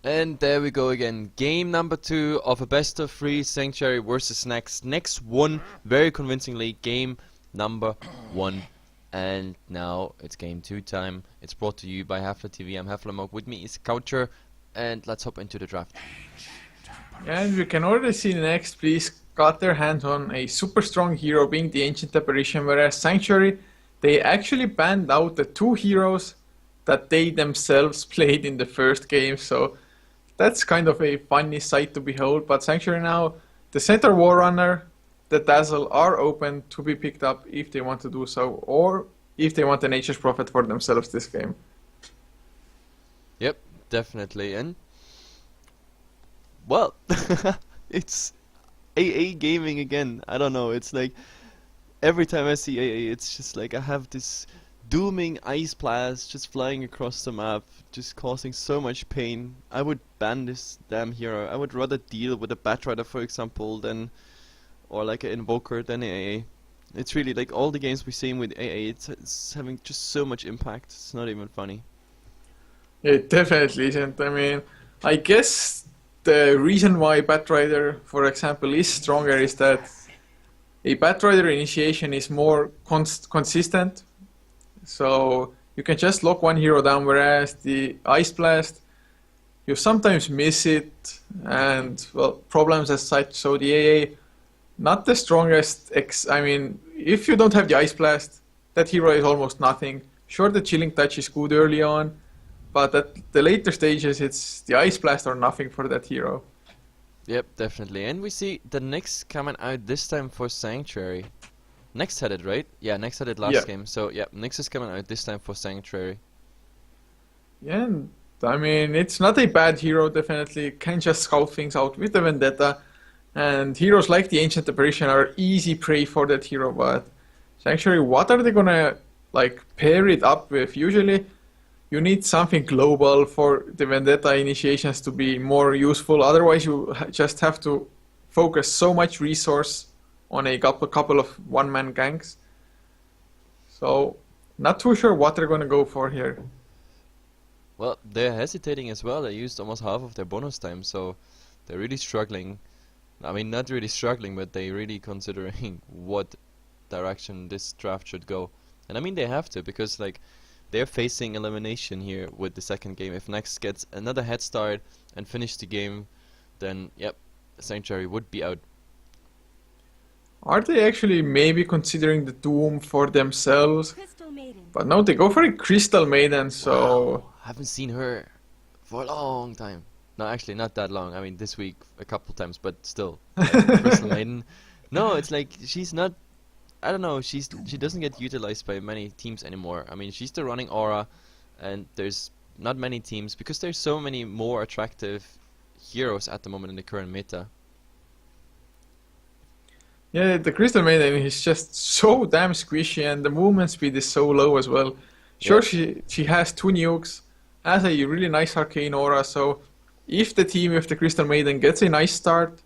And there we go again. Game number 2 of a best of 3 Sanctuary versus Next. Next won very convincingly game number 1. And now it's game 2 time. It's brought to you by Hefla TV. I'm Heflamoke. With me is couchor. And let's hop into the draft. And we can already see Next please got their hands on a super strong hero being the Ancient Apparition, whereas Sanctuary, they actually banned out the 2 heroes that they themselves played in the first game, so that's kind of a funny sight to behold. But Sanctuary now, the Centaur Warrunner, the Dazzle are open to be picked up if they want to do so, or if they want the Nature's Prophet for themselves this game. Yep, definitely. And well, it's AA gaming again. I don't know. It's like every time I see AA, it's just like I have this dooming ice blast just flying across the map, just causing so much pain. I would ban this damn hero. I would rather deal with a Batrider, for example, than or like an Invoker than AA. It's really like all the games we've seen with AA. It's having just so much impact. It's not even funny. It definitely isn't. I mean, I guess the reason why Batrider, for example, is stronger is that a Batrider initiation is more consistent. So you can just lock one hero down, whereas the Ice Blast, you sometimes miss it, and well, problems as such. So the AA, not the strongest. I mean, if you don't have the Ice Blast, that hero is almost nothing. Sure, the Chilling Touch is good early on, but at the later stages, it's the Ice Blast or nothing for that hero. Yep, definitely. And we see the Nyx coming out this time for Sanctuary. Nyx had it, right? Yeah, Nyx had it last Yeah. game. So, yeah, Nyx is coming out this time for Sanctuary. Yeah, and I mean, it's not a bad hero, definitely. Can just scout things out with the Vendetta. And heroes like the Ancient Apparition are easy prey for that hero, but Sanctuary, what are they gonna like pair it up with? Usually, you need something global for the Vendetta initiations to be more useful. Otherwise, you just have to focus so much resource on a couple of one-man ganks. So, not too sure what they're gonna go for here. Well, they're hesitating as well. They used almost half of their bonus time, so they're really struggling. I mean, not really struggling, but they're really considering what direction this draft should go. And I mean, they have to, because like they're facing elimination here with the second game. If Next gets another head start and finish the game, then yep, Sanctuary would be out. Are they actually maybe considering the Doom for themselves? Crystal Maiden. But no, they go for a Crystal Maiden, so Wow, haven't seen her for a long time. No, actually, not that long. I mean, this week a couple times, but still. Like, Crystal Maiden. No, it's like she's not. I don't know. She doesn't get utilized by many teams anymore. I mean, she's the running aura, and there's not many teams because there's so many more attractive heroes at the moment in the current meta. yeah, the Crystal Maiden is just so damn squishy, and the movement speed is so low as well. Sure, Yep. she has 2 nukes, has a really nice arcane aura, so if the team with the Crystal Maiden gets a nice start,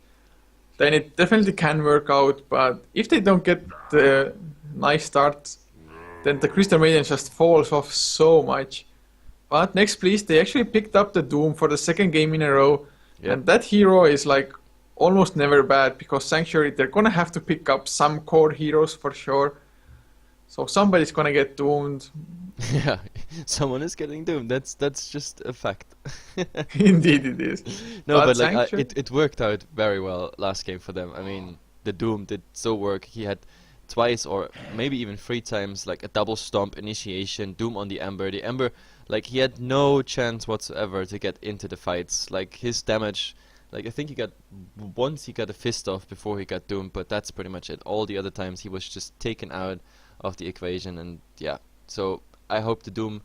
then it definitely can work out. But if they don't get the nice start, then the Crystal Maiden just falls off so much. But next, please, they actually picked up the Doom for the second game in a row, Yep. and that hero is like almost never bad because Sanctuary, they're gonna have to pick up some core heroes for sure. So somebody's gonna get doomed. Yeah, someone is getting doomed. That's just a fact. Indeed, it is. No, But but like Sanctuary, it worked out very well last game for them. I mean, the Doom did so work. He had twice or maybe even 3 times like a double stomp initiation, Doom on the Ember. The Ember, like he had no chance whatsoever to get into the fights. Like his damage, like I think he got once he got a fist off before he got doomed, but that's pretty much it. All the other times he was just taken out of the equation, and yeah. So I hope the Doom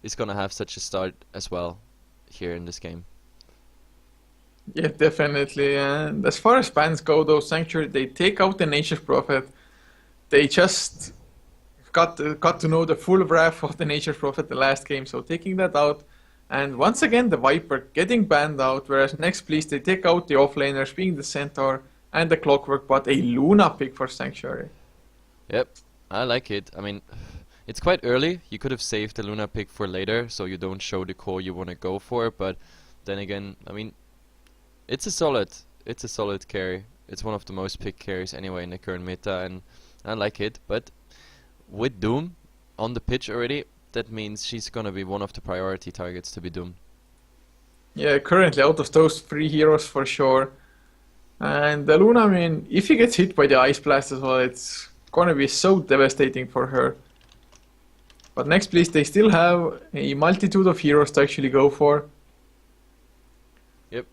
is gonna have such a start as well here in this game. yeah, definitely. And as far as bans go, though, Sanctuary, they take out the Nature's Prophet. They just got to know the full wrath of the Nature's Prophet the last game, so taking that out. And once again, the Viper getting banned out, whereas next, please, they take out the offlaners, being the Centaur and the Clockwork, but a Luna pick for Sanctuary. Yep, I like it. I mean, it's quite early. You could have saved the Luna pick for later, so you don't show the core you want to go for, but then again, I mean, it's a solid carry. It's one of the most picked carries anyway in the current meta, and I like it. But with Doom on the pitch already, that means she's gonna be one of the priority targets to be Doom. Yeah, currently out of those three heroes for sure. And the Luna, I mean, if he gets hit by the Ice Blast as well, it's gonna be so devastating for her. But next, please, they still have a multitude of heroes to actually go for. Yep.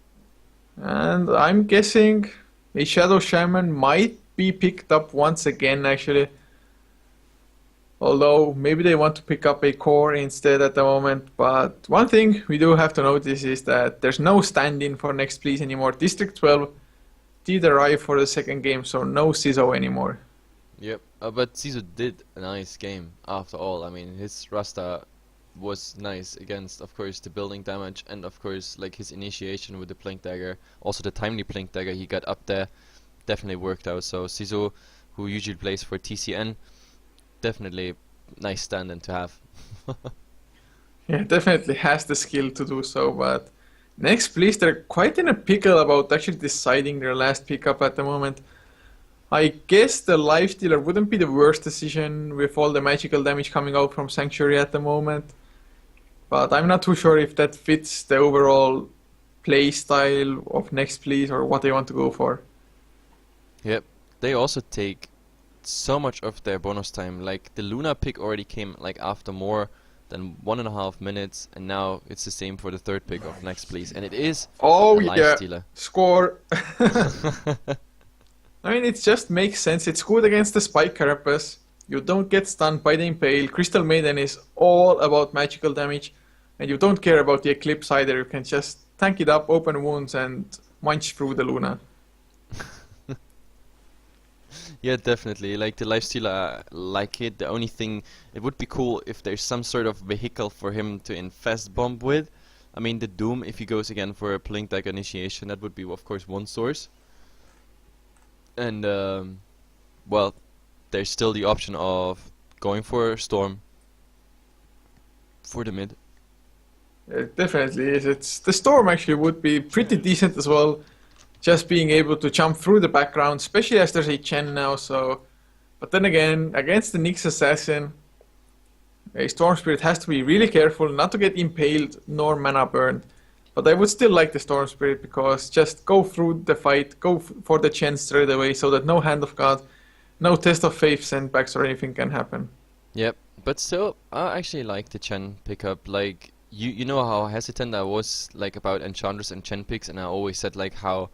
And I'm guessing a Shadow Shaman might be picked up once again, actually. Although maybe they want to pick up a core instead at the moment. But one thing we do have to notice is that there's no stand-in for Next Please anymore. District 12 did arrive for the second game, so no CISO anymore. Yep. But Sisu did a nice game after all. I mean, his Rasta was nice against, of course, the building damage and, of course, like his initiation with the Plink Dagger. Also, the timely Plink Dagger he got up there definitely worked out. So Sisu, who usually plays for TCN, definitely nice stand-in to have. Yeah, definitely has the skill to do so, but next, please, they're quite in a pickle about actually deciding their last pickup at the moment. I guess the Lifestealer wouldn't be the worst decision with all the magical damage coming out from Sanctuary at the moment, but I'm not too sure if that fits the overall play style of Next Please or what they want to go for. Yep. They also take so much of their bonus time. Like the Luna pick already came like after more than 1.5 minutes, and now it's the same for the third pick of Next Please, and it is Oh a yeah, Lifestealer. score! I mean, it just makes sense. It's good against the Spike Carapace. You don't get stunned by the Impale. Crystal Maiden is all about magical damage, and you don't care about the Eclipse either. You can just tank it up, open wounds, and munch through the Luna. Yeah, definitely. Like the Lifestealer, like it. The only thing, it would be cool if there's some sort of vehicle for him to infest bomb with. I mean, the Doom, if he goes again for a Plink Dagger initiation, that would be, of course, one source. And, well, there's still the option of going for Storm for the mid. It definitely is. It's the Storm actually would be pretty decent as well. Just being able to jump through the background, especially as there's a Chen now. So, but then again, against the Nyx Assassin, a Storm Spirit has to be really careful not to get impaled nor mana burned. But I would still like the Storm Spirit because just go through the fight, go for the Chen straight away so that no Hand of God, no Test of Faith sendbacks or anything can happen. Yep, but still, I actually like the Chen pickup. Like, you know how hesitant I was like about Enchantress and Chen picks, and I always said like how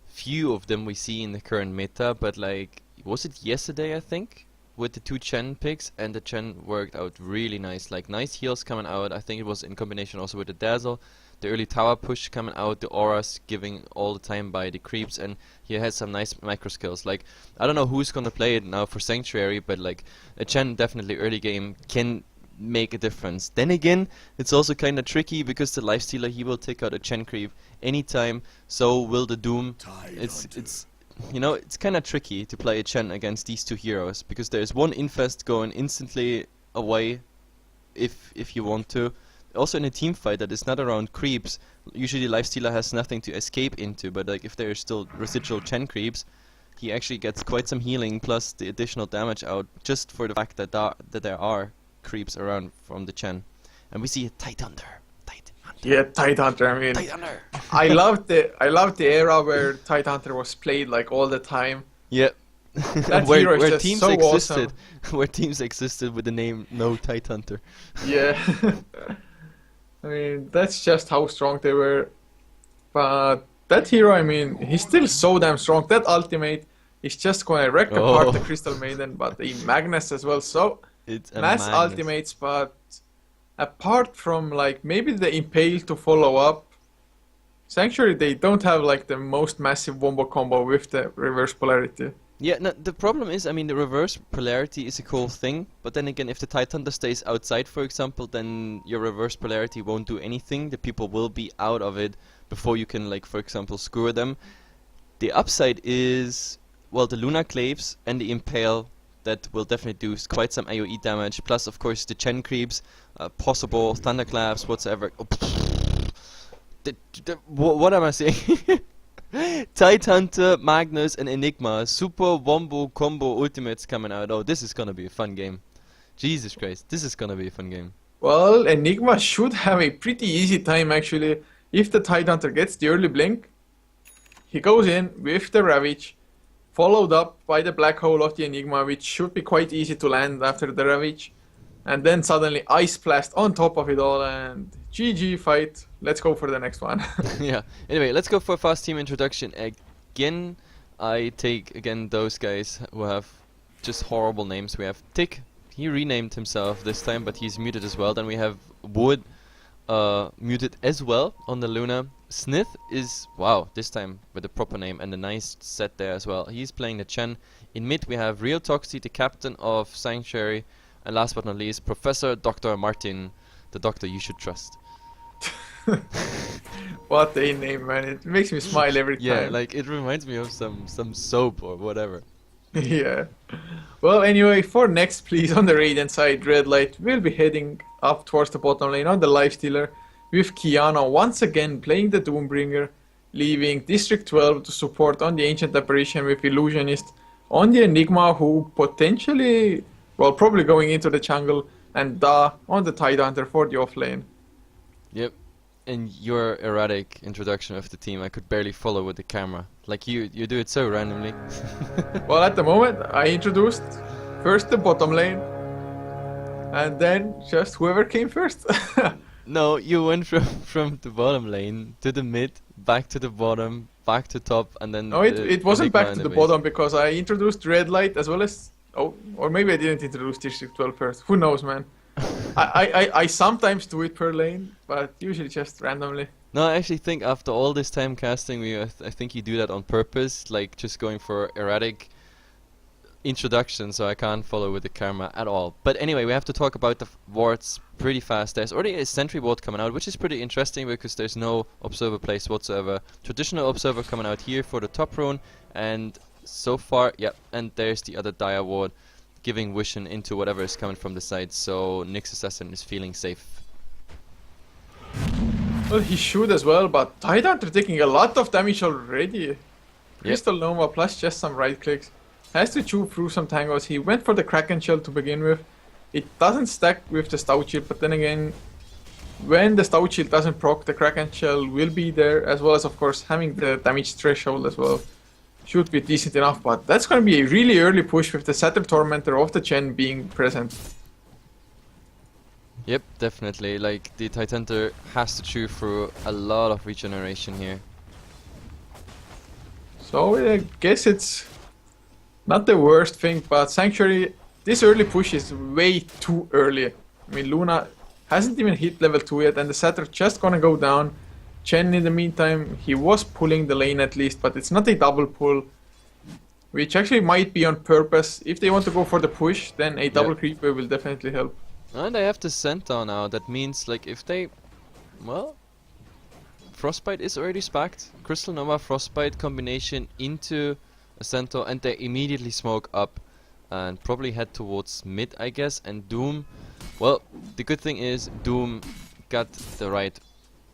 few of them we see in the current meta, but like, was it yesterday I think? With the two Chen picks, and the Chen worked out really nice. Like, nice heals coming out. I think it was in combination also with the Dazzle. The early tower push coming out, the auras giving all the time by the creeps, and he has some nice micro skills. Like, I don't know who's gonna play it now for Sanctuary, but like, a Chen definitely early game can make a difference. Then again, it's also kinda tricky because the Lifestealer, he will take out a Chen creep anytime, so will the Doom. It's you know, it's kinda tricky to play a Chen against these two heroes, because there's one infest going instantly away if you want to. Also in a team fight that is not around creeps, usually Lifestealer has nothing to escape into, but like if there are still residual Chen creeps, he actually gets quite some healing plus the additional damage out just for the fact that there are creeps around from the Chen. And we see a Tight Hunter. Yeah, Tidehunter. I mean, Tidehunter. I loved the era where Tidehunter was played like all the time. Yep. That hero is where just teams so existed, awesome. where teams existed with the name No Tight Hunter. Yeah. I mean, that's just how strong they were. But that hero, I mean, he's still so damn strong. That ultimate is just gonna wreck apart the Crystal Maiden, but the Magnus as well. So It's a mass Magnus. ultimates, but apart from like maybe the Impale to follow up, Sanctuary, they don't have like the most massive wombo combo with the reverse polarity. Yeah, no, the problem is, I mean, the reverse polarity is a cool thing, but then again, if the Tight Hunter stays outside, for example, then your reverse polarity won't do anything. The people will be out of it before you can, like, for example, skewer them. The upside is, well, the Luna Claves and the Impale, that will definitely do quite some AoE damage, plus, of course, the Chen creeps, possible Thunderclaps, whatsoever. what am I saying? Tidehunter, Magnus, and Enigma. Super Wombo Combo Ultimates coming out. Oh, this is gonna be a fun game. Jesus Christ, this is gonna be a fun game. Well, Enigma should have a pretty easy time actually. If the Tidehunter gets the early blink, he goes in with the Ravage, followed up by the Black Hole of the Enigma, which should be quite easy to land after the Ravage. And then suddenly Ice Blast on top of it all, and GG fight. Let's go for the next one. Yeah. Anyway, let's go for a fast team introduction again. I take again those guys who have just horrible names. We have Tick. He renamed himself this time, but he's muted as well. Then we have Wood, muted as well on the Luna. Snith is, wow, this time with a proper name and a nice set there as well. He's playing the Chen. In mid we have Real Toxie, the captain of Sanctuary. And last but not least, Professor Dr. Martin, the doctor you should trust. What a name, man. It makes me smile every time. Yeah, like it reminds me of some soap or whatever. Yeah. Well, anyway, for next, please, on the Radiant side, Red Light will be heading up towards the bottom lane on the Lifestealer, with Kiana once again playing the Doombringer, leaving District 12 to support on the Ancient Apparition with Illusionist, on the Enigma, who potentially, well, probably going into the jungle, and Da on the Tidehunter for the offlane. Yep. And your erratic introduction of the team, I could barely follow with the camera. Like you do it so randomly. Well, at the moment, I introduced first the bottom lane, and then just whoever came first. No, you went from the bottom lane to the mid, back to the bottom, back to top, and then. No, it wasn't back to the base. bottom because I introduced Red Light as well as. Oh, or maybe I didn't introduce District 12 first. Who knows, man? I sometimes do it per lane, but usually just randomly. No, I actually think after all this time casting, I think you do that on purpose, like just going for erratic introduction, so I can't follow with the camera at all. But anyway, we have to talk about the wards pretty fast. There's already a sentry ward coming out, which is pretty interesting because there's no observer place whatsoever. Traditional observer coming out here for the top rune, and so far, yep, and there's the other dire ward giving vision into whatever is coming from the side, so Nyx Assassin is feeling safe. Well, he should as well, but Tidehunter taking a lot of damage already. Crystal Nova plus just some right clicks. Has to chew through some tangos. He went for the Kraken Shell to begin with. It doesn't stack with the Stout Shield, but then again, when the Stout Shield doesn't proc, the Kraken Shell will be there, as well as of course having the damage threshold as well. Should be decent enough, but that's going to be a really early push with the Satyr Tormentor of the Chen being present. Yep, definitely. Like, the Tidehunter has to chew through a lot of regeneration here. So I guess it's not the worst thing, but Sanctuary, this early push is way too early. I mean, Luna hasn't even hit level 2 yet, and the Satyr just gonna go down. Chen, in the meantime, he was pulling the lane at least, but it's not a double pull, which actually might be on purpose. If they want to go for the push, then a double creeper will definitely help. And they have the Centaur now. That means, like, if they... Well... Frostbite is already spacked. Crystal Nova Frostbite combination into a Centaur, and they immediately smoke up and probably head towards mid, I guess. And Doom... Well, the good thing is Doom got the right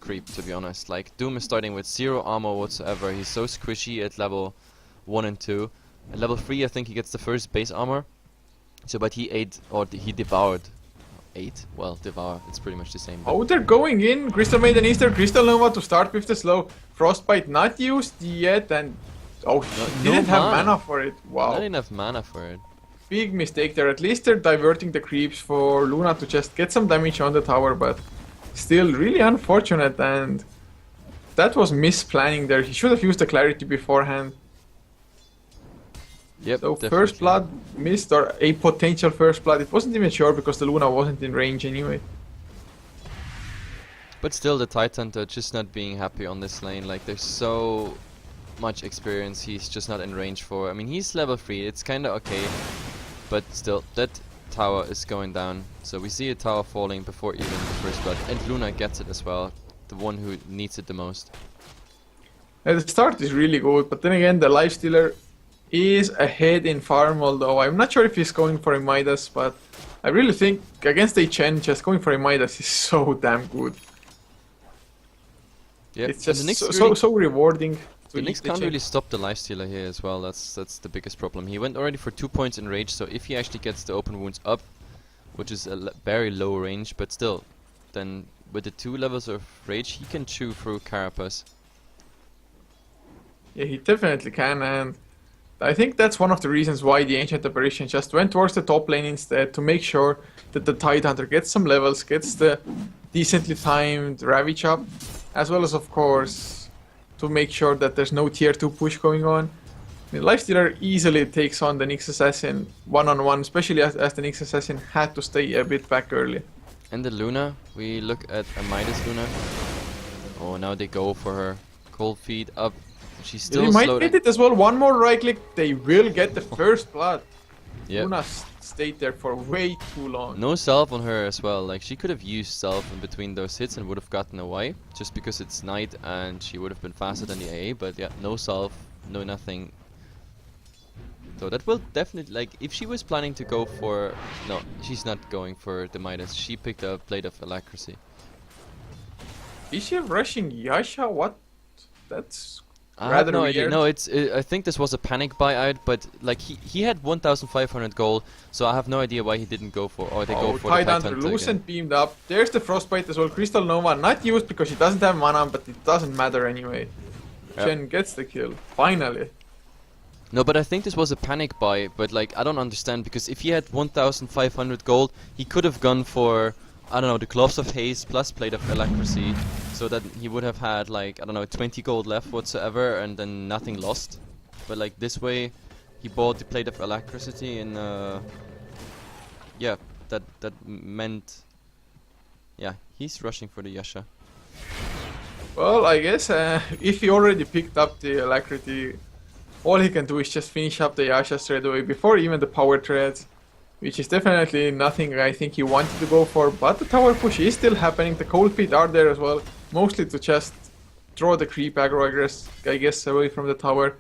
creep, to be honest. Like, Doom is starting with 0 armor whatsoever. He's so squishy at level 1 and 2. At level 3 I think he gets the first base armor. So, but he ate, or he devoured. Ate? Well, devour, it's pretty much the same. Oh, they're going in! Crystal Maiden Easter, Crystal Nova to start with the slow. Frostbite not used yet, and... Oh, he didn't have mana for it. Wow. Not enough mana for it. Big mistake there. At least they're diverting the creeps for Luna to just get some damage on the tower, but... Still really unfortunate, and that was misplanning there. He should have used the clarity beforehand. Yep, so definitely. first blood missed, or a potential first blood. It wasn't even sure because the Luna wasn't in range anyway. But still, the Tidehunter just not being happy on this lane. Like, there's so much experience he's just not in range for. I mean, he's level 3, it's kinda okay. But still, that tower is going down. So we see a tower falling before even the first blood. And Luna gets it as well. The one who needs it the most. The start is really good, but then again, the Lifestealer is ahead in farm, although I'm not sure if he's going for a Midas, but I really think against a Chen, just going for a Midas is so damn good. Yeah, It's and the just Nyx so rewarding. The To Nyx eat the can't chain. really stop the lifestealer here as well. That's the biggest problem. He went already for 2 points in rage, so if he actually gets the open wounds up, which is a very low range, but still, then with the 2 levels of rage, he can chew through Carapace. Yeah, he definitely can, and I think that's one of the reasons why the Ancient Apparition just went towards the top lane instead, to make sure that the Tidehunter gets some levels, gets the decently timed Ravage up, as well as, of course, to make sure that there's no tier 2 push going on. I mean, Lifestealer easily takes on the Nyx Assassin one-on-one, especially as the Nyx Assassin had to stay a bit back early. And the Luna, we look at a Midas Luna. Oh, now they go for her. Cold feet up. She's They still might slow get down. it as well, one more right click, they will get the first blood. Yep. Luna stayed there for way too long. No salve on her as well. Like, she could have used salve in between those hits and would have gotten away, just because it's night and she would have been faster than the AA. But yeah, no salve, no nothing. So that will definitely, like, if she was planning to go for, no, she's not going for the Midas. She picked a Blade of Alacrity. Is she rushing Yasha? What? That's I rather have no idea. weird. No, I think this was a panic buyout, but like he had 1,500 gold, so I have no idea why he didn't go for, or they go for the Tidehunter Tidehunter loose again. and beamed up. There's the Frostbite as well. Crystal Nova not used because she doesn't have mana, but it doesn't matter anyway. Yep. Chen gets the kill. Finally. No, but I think this was a panic buy, but like I don't understand, because if he had 1,500 gold, he could have gone for, I don't know, the Gloves of Haste plus Blade of Alacrity, so that he would have had like, I don't know, 20 gold left whatsoever, and then nothing lost. But like this way, he bought the Blade of Alacrity, and yeah, that meant, yeah, he's rushing for the Yasha. Well, I guess if he already picked up the Alacrity, all he can do is just finish up the Yasha straight away before even the power treads, which is definitely nothing I think he wanted to go for, but the tower push is still happening. The cold feet are there as well, mostly to just draw the creep aggro, I guess, away from the tower.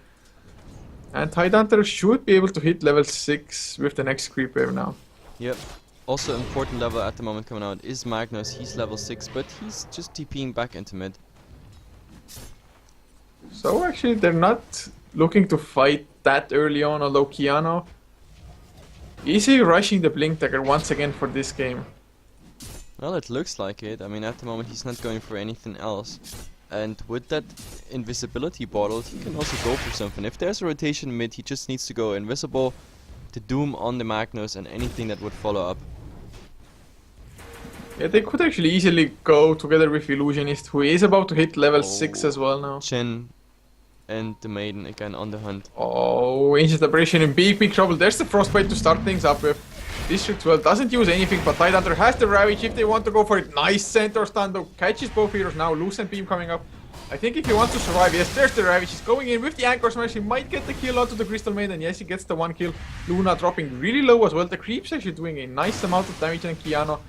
And Tidehunter should be able to hit level 6 with the next creep wave now. Yep. Also important level at the moment coming out is Magnus. He's level 6, but he's just TPing back into mid. So actually they're not looking to fight that early on, although Kiano is he rushing the Blink Dagger once again for this game? Well, it looks like it. I mean, at the moment he's not going for anything else. And with that invisibility bottle, he can also go for something. If there's a rotation mid, he just needs to go invisible, the Doom on the Magnus, and anything that would follow up. Yeah, they could actually easily go together with Illusionist, who is about to hit level 6 Oh. as well now. Chen and the Maiden again on the hunt. Oh, Ancient Apparition in big trouble. There's the Frostbite to start things up with. District 12 doesn't use anything, but Tidehunter has the Ravage if they want to go for it. Nice center stand though. Catches both heroes now. Loose and Beam coming up. I think if he wants to survive, yes, there's the Ravage. He's going in with the Anchor Smash. He might get the kill onto the Crystal Maiden. Yes, he gets the 1 kill. Luna dropping really low as well. The Creep's actually doing a nice amount of damage, and Kiano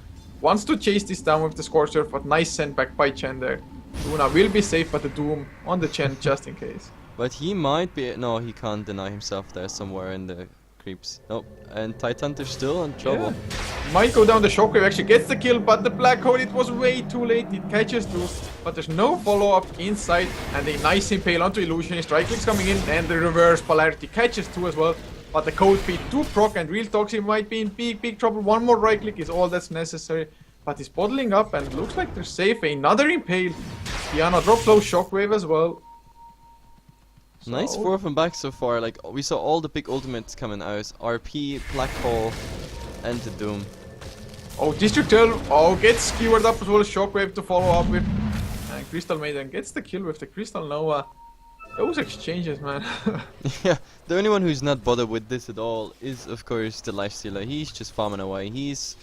wants to chase this down with the Scorcher, but nice send back by Chen there. Luna will be safe, but the Doom on the Chen just in case. But he might be... No, he can't deny himself there somewhere in the creeps. Nope. And Tidehunter's still in trouble. Yeah. Might go down the Shockwave, actually gets the kill, but the Black Hole, it was way too late. It catches too, but there's no follow-up inside, and a nice impale onto Illusionist. Right clicks coming in, and the reverse polarity catches too as well. But the Cold Feet do proc, and Real Toxic might be in big trouble. One more right click is all that's necessary. But he's bottling up, and looks like they're safe. Another impale. Kiano drops low Shockwave as well. Nice So- 4 of them back so far. Like, we saw all the big ultimates coming out. RP, Black Hole, and the Doom. Oh, District 12, oh, gets skewered up as well, Shockwave to follow up with. And Crystal Maiden gets the kill with the Crystal Nova. Those exchanges, man. Yeah, the only one who's not bothered with this at all is, of course, the Lifestealer. He's just farming away. He's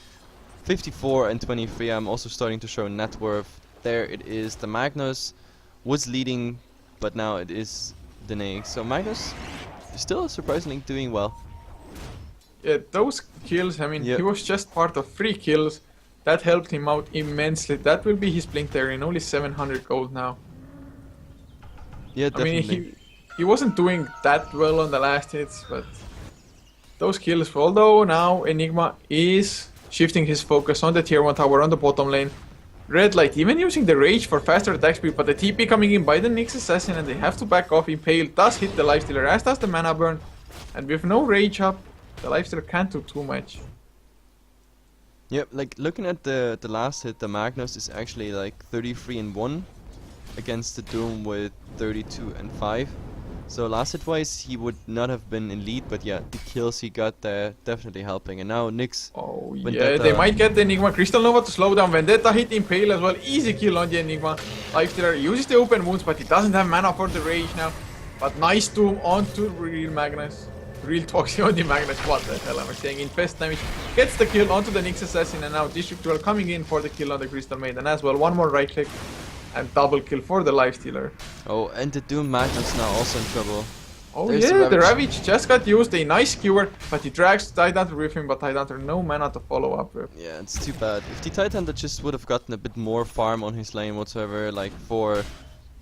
54 and 23. I'm also starting to show net worth. There it is. The Magnus was leading, but now it is the Nyx. So Magnus is still surprisingly doing well. Yeah, those kills, I mean, Yep. he was just part of 3 kills. That helped him out immensely. That will be his Blink Dagger in only 700 gold now. Yeah, I mean, definitely. he wasn't doing that well on the last hits, but those kills, although now Enigma is shifting his focus on the tier 1 tower on the bottom lane. Red Light even using the Rage for faster attack speed, but the TP coming in by the Nyx Assassin and they have to back off. Impale does hit the Lifestealer, as does the Mana Burn. And with no Rage up, the Lifestealer can't do too much. Yep, like looking at the last hit, the Magnus is actually like 33 and 1 against the Doom with 32 and 5. So last hit wise he would not have been in lead, but yeah, the kills he got there definitely helping. And now Nyx. Oh Vendetta. yeah, they might get the Enigma. Crystal Nova to slow down. Vendetta hit Impale as well. Easy kill on the Enigma. Lifestealer uses the open wounds, but he doesn't have mana for the Rage now. But nice Doom onto real Magnus. Real Toxic on the Magnus. What the hell am I saying? Infest damage. Gets the kill onto the Nyx Assassin, and now District 12 coming in for the kill on the Crystal Maiden as well. One more right click and double kill for the Lifestealer. Oh, and the Doom Magnus now also in trouble. Oh There's yeah, the Ravage. Ravage just got used, a nice skewer, but he drags Tidehunter with him, but Tidehunter no mana to follow up with. Yeah, it's too bad. If the Tidehunter just would have gotten a bit more farm on his lane whatsoever, like for,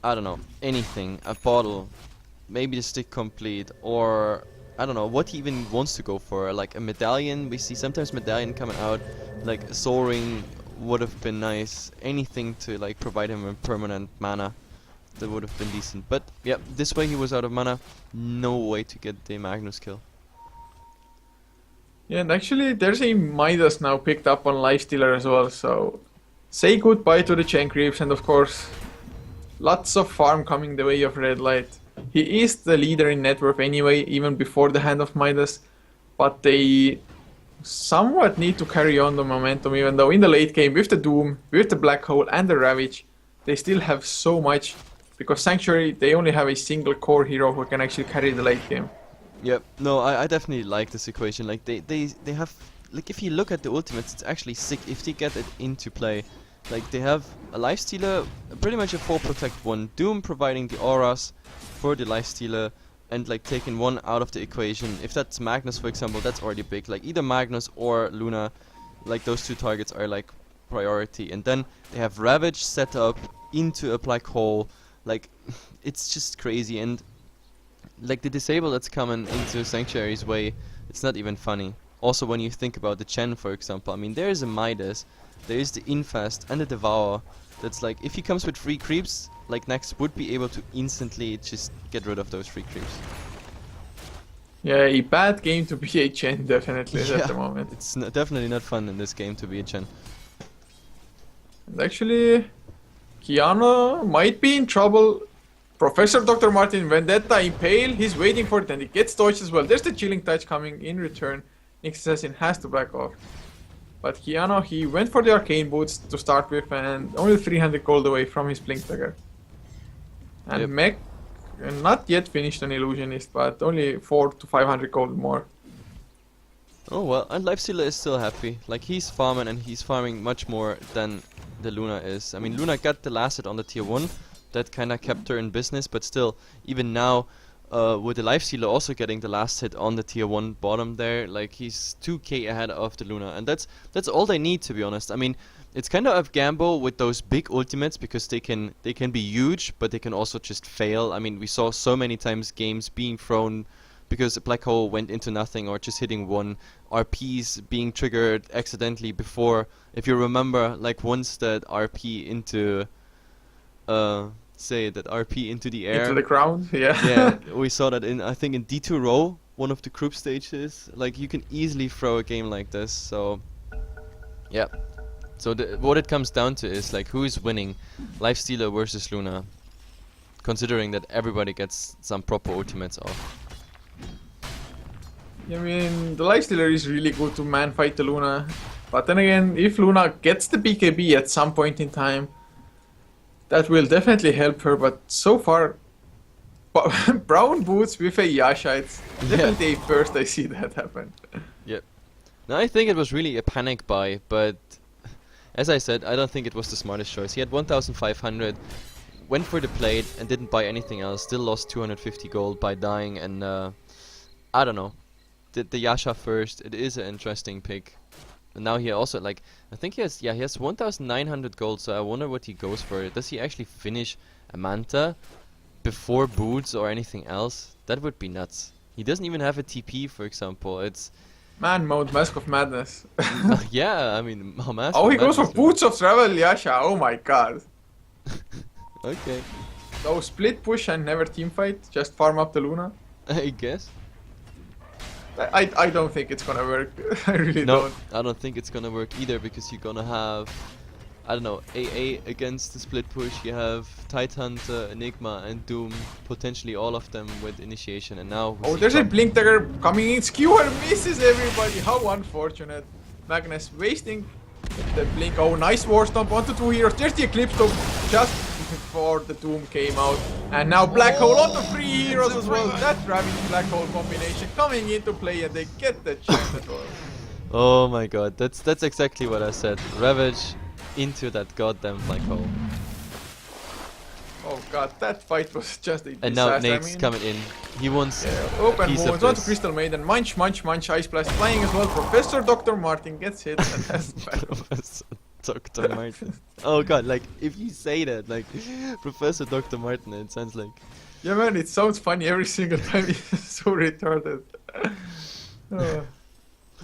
I don't know, anything, a bottle, maybe the stick complete, or I don't know what he even wants to go for, like a medallion. We see sometimes medallion coming out, like a soul ring would have been nice. Anything to like provide him with permanent mana, that would have been decent. But yeah, this way he was out of mana, no way to get the Magnus kill. Yeah, and actually there's a Midas now picked up on Lifestealer as well, so say goodbye to the Chain Creeps, and of course lots of farm coming the way of Red Light. He is the leader in net worth anyway, even before the hand of Midas, but they somewhat need to carry on the momentum, even though in the late game with the Doom, with the Black Hole and the Ravage, they still have so much, because Sanctuary, they only have a single core hero who can actually carry the late game. Yep, no, I definitely like this equation. Like they have, like if you look at the ultimates, it's actually sick if they get it into play. Like they have a Lifestealer, pretty much a 4 protect 1, Doom providing the auras for the Lifestealer, and like taking one out of the equation. If that's Magnus for example, that's already big. Like either Magnus or Luna, like those two targets are like priority. And then they have Ravage set up into a Black Hole. Like it's just crazy. And like the disable that's coming into Sanctuary's way, it's not even funny. Also when you think about the Chen for example, I mean there is a Midas, there is the Infest and the Devour. That's like, if he comes with 3 creeps, like Nex would be able to instantly just get rid of those 3 creeps. Yeah, a bad game to be a Chen, definitely, at the moment. It's definitely not fun in this game to be a Chen. And actually, Kiana might be in trouble. Professor Dr. Martin, Vendetta, Impale, he's waiting for it and he gets dodged as well. There's the Chilling Touch coming in return. Nyx Assassin has to back off. But Kiana, he went for the Arcane Boots to start with and only 300 gold away from his Blink Dagger. And Yep. Mech, not yet finished an Illusionist, but only 400 to 500 gold more. Oh well, and Lifestealer is still happy. Like he's farming and he's farming much more than the Luna is. I mean Luna got the last hit on the tier 1, that kinda kept her in business, but still, even now, with the Lifestealer also getting the last hit on the tier 1 bottom there, like he's 2k ahead of the Luna, and that's all they need, to be honest. I mean, it's kind of a gamble with those big ultimates because they can be huge, but they can also just fail. I mean, we saw so many times games being thrown because a Black Hole went into nothing or just hitting one, RPs being triggered accidentally before. If you remember, like once that RP into say that RP into the air. Into the ground, yeah. Yeah, we saw that in, I think in D2 Row, one of the group stages. Like you can easily throw a game like this, so yeah. So what it comes down to is like who is winning, Lifestealer versus Luna, considering that everybody gets some proper ultimates off. I mean, the Lifestealer is really good to man fight the Luna, but then again, if Luna gets the BKB at some point in time, that will definitely help her, but so far, brown boots with a Yasha, it's definitely a first I see that happen. Yep. Now I think it was really a panic buy, but as I said, I don't think it was the smartest choice. He had 1,500, went for the plate and didn't buy anything else, still lost 250 gold by dying, and I don't know. Did the Yasha first, it is an interesting pick. And now he also, like, I think he has 1,900 gold, so I wonder what he goes for. Does he actually finish a Manta before boots or anything else? That would be nuts. He doesn't even have a TP, for example. It's Man mode, Mask of Madness. Yeah, I mean, Mask Oh, of he goes for Madness, Boots of Travel, Yasha. Oh my god. Okay, So split push and never team fight. Just farm up the Luna. I guess. I don't think it's gonna work. I really No, don't. I don't think it's gonna work either because you're gonna have, I don't know, AA against the split push. You have Titan, Enigma, and Doom, potentially all of them with initiation. And now, we Oh, see there's a Trump. Blink Dagger coming in. Skewer misses everybody. How unfortunate. Magnus wasting the Blink. Oh, nice War Stomp onto 2 heroes. There's the Eclipse Stomp just before the Doom came out. And now Black Hole onto 3 heroes as well. That Ravage Black Hole combination coming into play and they get the chance as well. Oh my god, that's exactly what I said. Ravage into that goddamn black hole. Oh god, that fight was just a And now disaster. Nate's coming in. He wants Open piece wounds of onto this. Crystal Maiden. Munch, munch, munch. Ice Blast flying as well. Professor Dr. Martin gets hit and has the battle. Professor Dr. Martin. Oh god, like if you say that, like Professor Dr. Martin, it sounds like. Yeah, man, it sounds funny every single time. It's so retarded.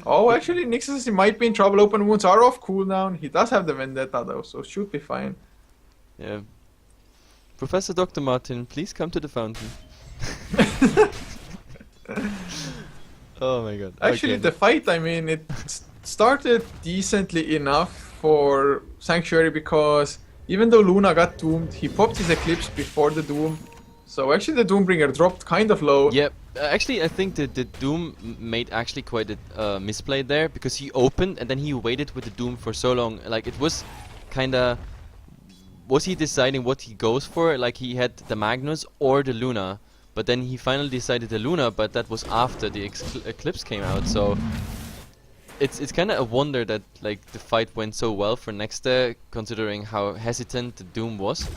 Oh, actually, Nixus he might be in trouble. Open wounds are off cooldown. He does have the Vendetta though, so should be fine. Yeah. Professor Dr. Martin, please come to the fountain. Oh my god. Actually, okay. the fight, I mean, it started decently enough for Sanctuary because even though Luna got doomed, he popped his Eclipse before the Doom. So actually the Doombringer dropped kind of low. Yep. Actually, I think the Doom made actually quite a misplay there because he opened and then he waited with the Doom for so long. Like it was kinda. Was he deciding what he goes for? Like he had the Magnus or the Luna, but then he finally decided the Luna. But that was after the Eclipse came out. So it's kind of a wonder that like the fight went so well for Nexter, considering how hesitant the Doom was.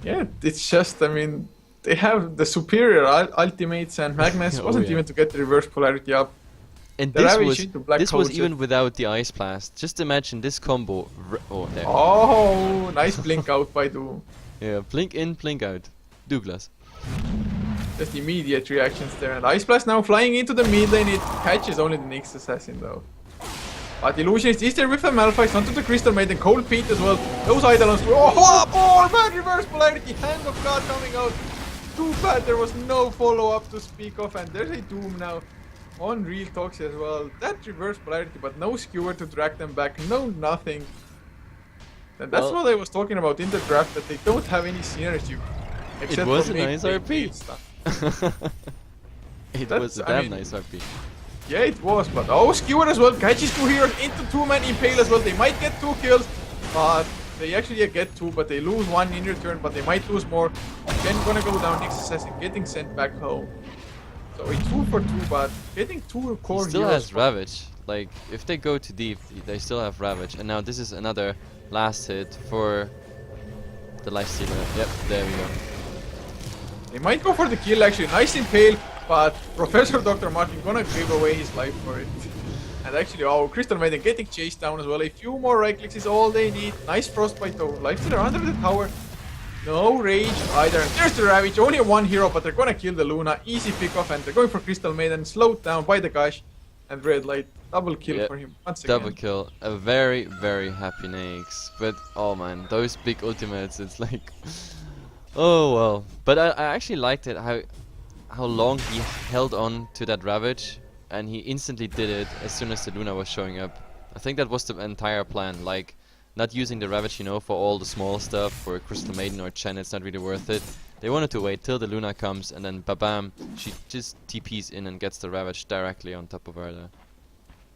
Yeah, it's just, I mean, they have the superior ultimates and Magnus Oh, wasn't yeah. even to get the reverse polarity up. And The this Ravage was into Black this Hole was just- even without the Ice Blast. Just imagine this combo. Oh, there. Oh, nice blink out by Doom. Yeah, blink in, blink out. Douglas. Just immediate reactions there. And Ice Blast now flying into the mid lane. It catches only the Nyx Assassin though. But Illusionist is there with a Malphite onto the Crystal Maiden. Cold Pete as well. Those Eidolons. Oh, man, reverse polarity. Hand of God coming out. Too bad there was no follow-up to speak of. And there's a Doom now on Real Talks as well. That reverse polarity, but no skewer to drag them back. No nothing. And that's Well, what I was talking about in the draft, that they don't have any synergy. Except was for a make nice big RP. stuff. It That's- was a I damn mean- nice RP. Yeah, it was, but oh, Skewer as well, catches 2 heroes into 2-man Impale as well. They might get 2 kills, but they actually get 2, but they lose 1 in return, but they might lose more. Then gonna go down Nyx Assassin, getting sent back home. So a 2 for 2, but getting 2 He core still heroes. has Ravage. Like, if they go too deep, they still have Ravage. And now this is another last hit for the Lifestealer. Yep, there we go. They might go for the kill actually, nice Impale, but Professor Dr. Martin gonna give away his life for it. And actually, oh, Crystal Maiden getting chased down as well. A few more right clicks is all they need. Nice Frostbite though. Lifestealer under the tower. No rage either. And there's the Ravage. Only 1 hero, but they're gonna kill the Luna. Easy pick off, and they're going for Crystal Maiden. Slowed down by the Gush. And Red Light. Double kill Yep, for him once again. Double kill. A very, very happy Nyx. But, oh man, those big ultimates, it's like... Oh well. But I actually liked it, how long he held on to that Ravage. And he instantly did it as soon as the Luna was showing up. I think that was the entire plan. Like, not using the Ravage, you know, for all the small stuff, for Crystal Maiden or Chen, it's not really worth it. They wanted to wait till the Luna comes, and then ba-bam, she just TPs in and gets the Ravage directly on top of her there.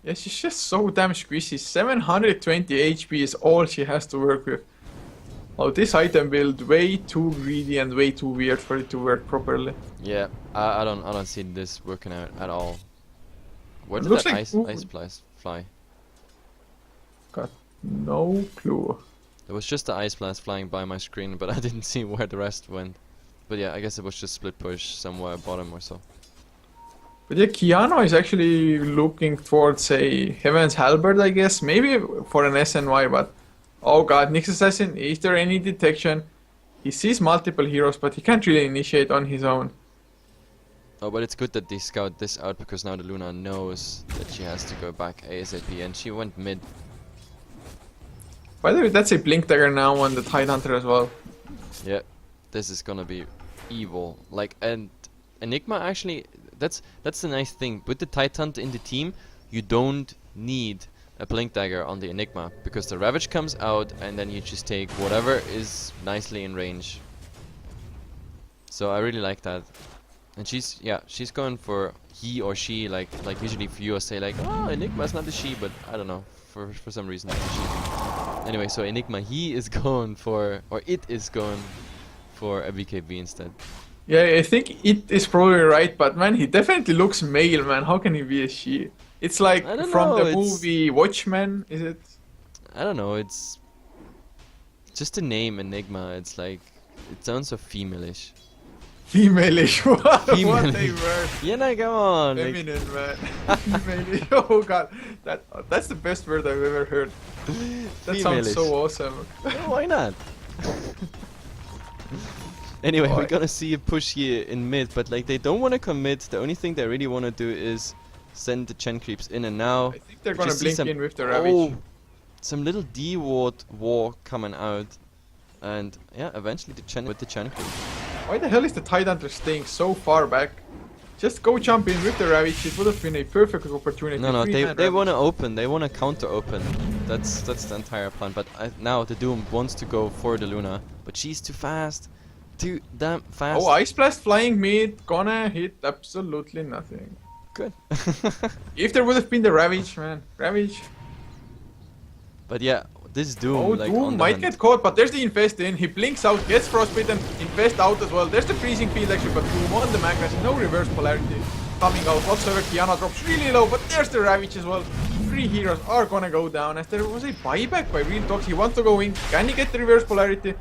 Yeah, she's just so damn squishy. 720 HP is all she has to work with. Oh, this item build way too greedy and way too weird for it to work properly. Yeah, I don't see this working out at all. Where It did looks that like ice blast fly? Got no clue. There was just the ice blast flying by my screen, but I didn't see where the rest went. But yeah, I guess it was just split push somewhere bottom or so. But yeah, Keanu is actually looking towards a Heaven's Halberd, I guess. Maybe for an SNY, but... Oh god, Nyx Assassin, is there any detection? He sees multiple heroes, but he can't really initiate on his own. Oh, but it's good that they scout this out, because now the Luna knows that she has to go back ASAP, and she went mid. By the way, that's a Blink Dagger now on the Tidehunter as well. Yeah, this is gonna be evil. Like, and Enigma actually, that's the nice thing. With the Tidehunter in the team, you don't need a Blink Dagger on the Enigma, because the Ravage comes out, and then you just take whatever is nicely in range. So I really like that. And she's going for he or she, like usually viewers say like, oh, Enigma's not a she, but I don't know, for some reason it's a she. Anyway, so Enigma, he is going for, or it is going for a BKB instead. Yeah, I think it is probably right, but man, he definitely looks male, man. How can he be a she? It's like from the movie Watchmen, is it? I don't know, it's just the name Enigma, it's like, it sounds so female-ish. Female-ish, what a Female-ish. word. Yeah, no, come on. Feminine, man. Female-ish, oh god. That's the best word I've ever heard. That sounds so awesome. Yeah, why not? Anyway, we're gonna see a push here in mid, but like they don't want to commit. The only thing they really want to do is send the Chen creeps in, and now I think they're gonna blink in with the Ravage. Some little D-ward war coming out, and yeah, eventually the Chen with the Chen creep. Why the hell is the Tidehunter staying so far back? Just go jump in with the Ravage. It would have been a perfect opportunity. No, they want to open. They want to counter open. That's the entire plan. But now the Doom wants to go for the Luna, but she's too fast. Too damn fast. Oh, Ice Blast flying mid, gonna hit absolutely nothing. Good. If there would have been the Ravage, man. Ravage. But yeah, this Doom, oh, like, Doom might get caught, but there's the Infest in. He blinks out, gets Frostbitten, Infest out as well. There's the freezing field actually, but Doom on the Magnus, no reverse polarity coming out whatsoever. Kiana drops really low, but there's the Ravage as well. 3 heroes are gonna go down, as there was a buyback by Real Talks. He wants to go in. Can he get the reverse polarity?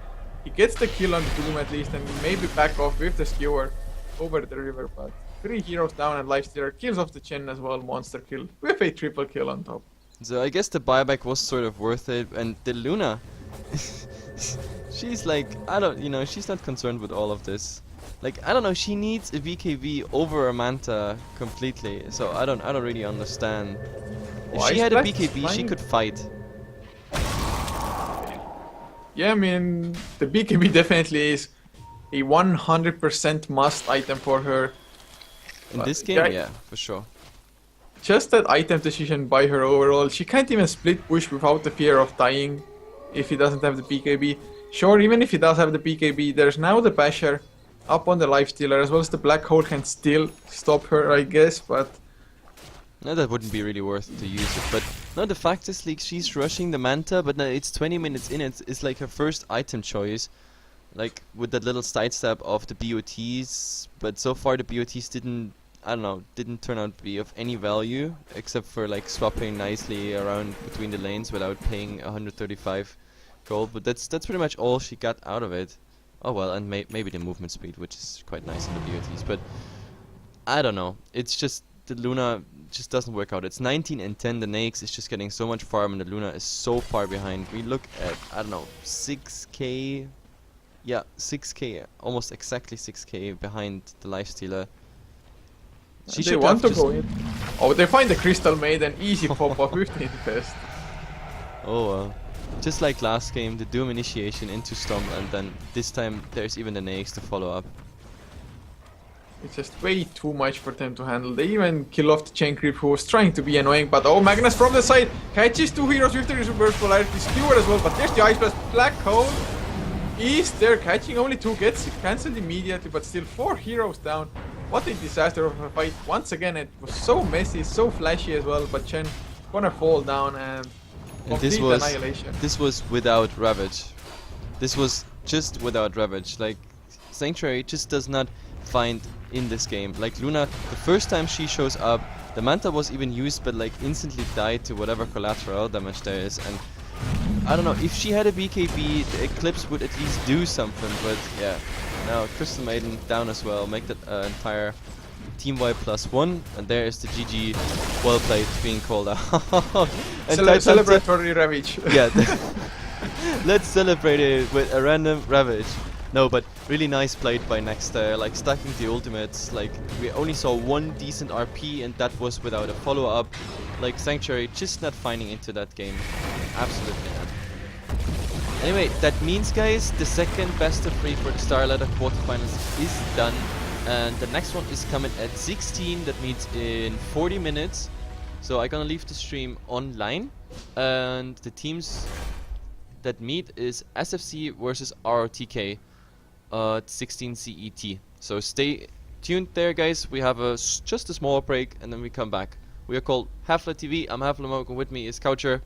He gets the kill on Doom at least, and maybe back off with the skewer over the river, but 3 heroes down and Lifestealer kills off the Chen as well, monster kill, with a triple kill on top. So I guess the buyback was sort of worth it, and the Luna, she's like, she's not concerned with all of this. Like, I don't know, she needs a BKB over a Manta completely, so I don't really understand. If she had a BKB, she could fight. Yeah, I mean, the BKB definitely is a 100% must item for her. In this game, yeah, for sure. Just that item decision by her overall. She can't even split push without the fear of dying if he doesn't have the BKB. Sure, even if he does have the BKB, there's now the Basher up on the Lifestealer, as well as the Black Hole can still stop her, I guess, but... No, that wouldn't be really worth to use it, but no, the fact is, like, she's rushing the Manta, but now it's 20 minutes in, it's like her first item choice, like, with that little sidestep of the BOTs, but so far the BOTs didn't turn out to be of any value, except for, like, swapping nicely around between the lanes without paying 135 gold, but that's pretty much all she got out of it. Oh well, and maybe the movement speed, which is quite nice in the BOTs, but I don't know, it's just, the Luna just doesn't work out. It's 19 and 10, the Naix is just getting so much farm, and the Luna is so far behind. We look at, I don't know, 6k, yeah, 6k, almost exactly 6k behind the Lifestealer. She should want to go in. Oh, they find the Crystal Maiden, easy pop-up with the Infest. Oh well. Just like last game, the Doom initiation into Stomp, and then this time there's even the Naix to follow up. It's just way too much for them to handle. They even kill off the Chain Creep, who was trying to be annoying, but oh, Magnus from the side catches 2 heroes with the reverse polarity, skewer as well, but there's the Ice Blast. Black Hole is there, catching only 2, gets it cancelled immediately, but still 4 heroes down. What a disaster of a fight. Once again, it was so messy, so flashy as well, but Chen gonna fall down and complete annihilation. This was without Ravage. This was just without Ravage. Like, Sanctuary just does not find in this game. Like, Luna, the first time she shows up, the Manta was even used, but like instantly died to whatever collateral damage there is, and I don't know, if she had a BKB, the Eclipse would at least do something, but yeah. Now Crystal Maiden down as well, make that entire team wipe +1, and there is the GG well played being called out. Celebratory Ravage. Yeah, let's celebrate it with a random Ravage. No, but Really nice played by Next there, like stacking the ultimates. Like we only saw one decent RP and that was without a follow-up. Like Sanctuary just not finding into that game. Absolutely not. Anyway, that means guys, the second best of 3 for the Star Ladder quarterfinals is done. And the next one is coming at 16, that means in 40 minutes. So I'm gonna leave the stream online. And the teams that meet is SFC versus ROTK. 16 CET. So stay tuned there, guys. We have just a small break and then we come back. We are called Hefla TV. I'm Heflamoke and with me is Coucher.